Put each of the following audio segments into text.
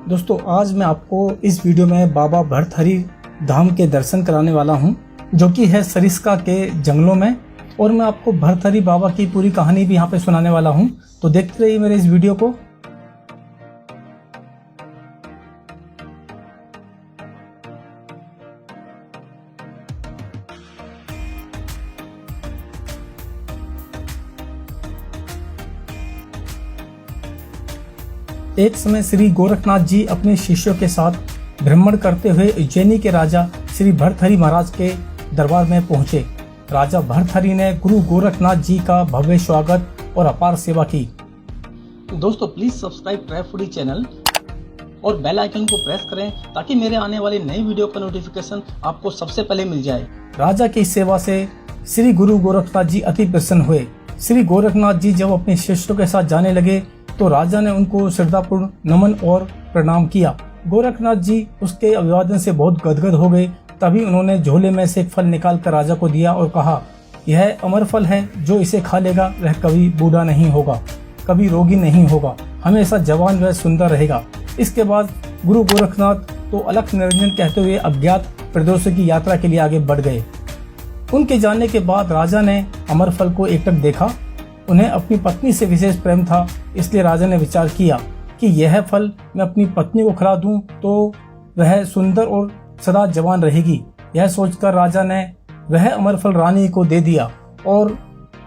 दोस्तों आज मैं आपको इस वीडियो में बाबा भर्तहरि धाम के दर्शन कराने वाला हूं, जो कि है सरिस्का के जंगलों में। और मैं आपको भर्तहरि बाबा की पूरी कहानी भी यहां पे सुनाने वाला हूं, तो देखते रहिए मेरे इस वीडियो को। एक समय श्री गोरखनाथ जी अपने शिष्यों के साथ भ्रमण करते हुए उज्जैनी के राजा श्री भर्तहरि महाराज के दरबार में पहुंचे। राजा भर्तहरि ने गुरु गोरखनाथ जी का भव्य स्वागत और अपार सेवा की। दोस्तों please subscribe travel foodie channel और बेल आइकन को प्रेस करें ताकि मेरे आने वाले नई वीडियो का नोटिफिकेशन आपको सबसे पहले मिल जाए। राजा की सेवा से श्री गुरु गोरखनाथ जी अति प्रसन्न हुए। श्री गोरखनाथ जी जब अपने शिष्यों के साथ जाने लगे तो राजा ने उनको श्रद्धापूर्ण नमन और प्रणाम किया। गोरखनाथ जी उसके अभिवादन से बहुत गदगद हो गए। तभी उन्होंने झोले में से एक फल निकाल कर राजा को दिया और कहा, यह अमर फल है, जो इसे खा लेगा वह कभी बूढ़ा नहीं होगा, कभी रोगी नहीं होगा, हमेशा जवान व सुंदर रहेगा। इसके बाद गुरु गोरखनाथ तो अलख निरंजन कहते हुए अज्ञात प्रदेशों की यात्रा के लिए आगे बढ़ गए। उनके जाने के बाद राजा ने अमर फल को एकटक देखा। उन्हें अपनी पत्नी से विशेष प्रेम था, इसलिए राजा ने विचार किया कि यह फल मैं अपनी पत्नी को खिला दूं तो वह सुंदर और सदा जवान रहेगी। यह सोचकर राजा ने वह अमर फल रानी को दे दिया और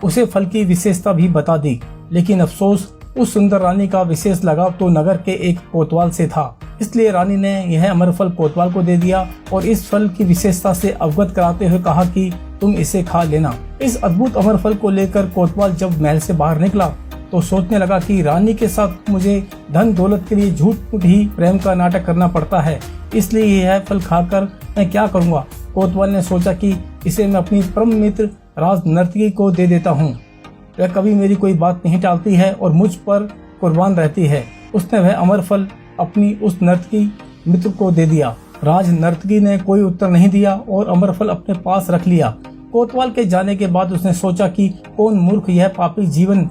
उसे फल की विशेषता भी बता दी। लेकिन अफसोस, उस सुंदर रानी का विशेष लगाव तो नगर के एक कोतवाल से था, इसलिए रानी ने यह अमर फल कोतवाल को दे दिया और इस फल की विशेषता से अवगत कराते हुए कहा कि तुम इसे खा लेना। इस अद्भुत अमर फल को लेकर कोतवाल जब महल से बाहर निकला तो सोचने लगा कि रानी के साथ मुझे धन दौलत के लिए झूठ ही प्रेम का नाटक करना पड़ता है, इसलिए यह फल खाकर मैं क्या करूँगा। कोतवाल ने सोचा कि इसे मैं अपनी परम मित्र राज नर्तकी को दे देता हूँ, वह कभी मेरी कोई बात नहीं टालती है और मुझ पर कुर्बान रहती है। उसने वह अमर फल अपनी उस नर्तकी मित्र को दे दिया। राज नर्तकी ने कोई उत्तर नहीं दिया और अमर फल अपने पास रख लिया। कोतवाल के जाने के बाद उसने सोचा कि कौन मूर्ख यह पापी जीवन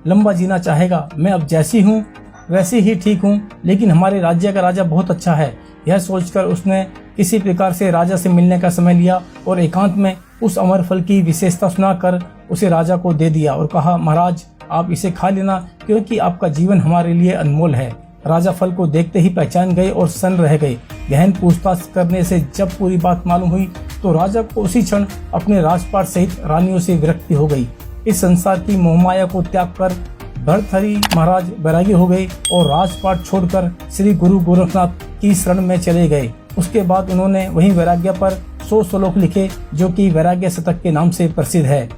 लंबा जीना चाहेगा। मैं अब जैसी हूँ वैसी ही ठीक हूँ, लेकिन हमारे राज्य का राजा बहुत अच्छा है। यह सोचकर उसने किसी प्रकार से राजा से मिलने का समय लिया और एकांत में उस अमर फल की विशेषता सुनाकर उसे राजा को दे दिया और कहा, महाराज आप इसे खा लेना, क्योंकि आपका जीवन हमारे लिए अनमोल है। राजा फल को देखते ही पहचान गए और सन्न रह गए। गहन पूछताछ करने से जब पूरी बात मालूम हुई तो राजा को उसी क्षण अपने राजपाट सहित रानियों से विरक्ति हो गई। इस संसार की मोहमाया को त्याग कर भर्तहरि महाराज वैरागी हो गए और राजपाट छोड़कर श्री गुरु गोरखनाथ की शरण में चले गए। उसके बाद उन्होंने वहीं वैराग्य पर 100 श्लोक लिखे, जो कि वैराग्य शतक के नाम से प्रसिद्ध है।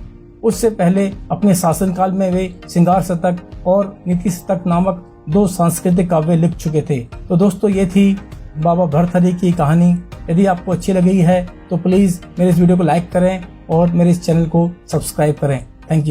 उससे पहले अपने शासनकाल में वे श्रृंगार शतक और नीति शतक नामक 2 सांस्कृतिक काव्य लिख चुके थे। तो दोस्तों ये थी बाबा भर्तहरि की कहानी। यदि आपको अच्छी लगी है तो प्लीज मेरे इस वीडियो को लाइक करें और मेरे इस चैनल को सब्सक्राइब करें। Thank you.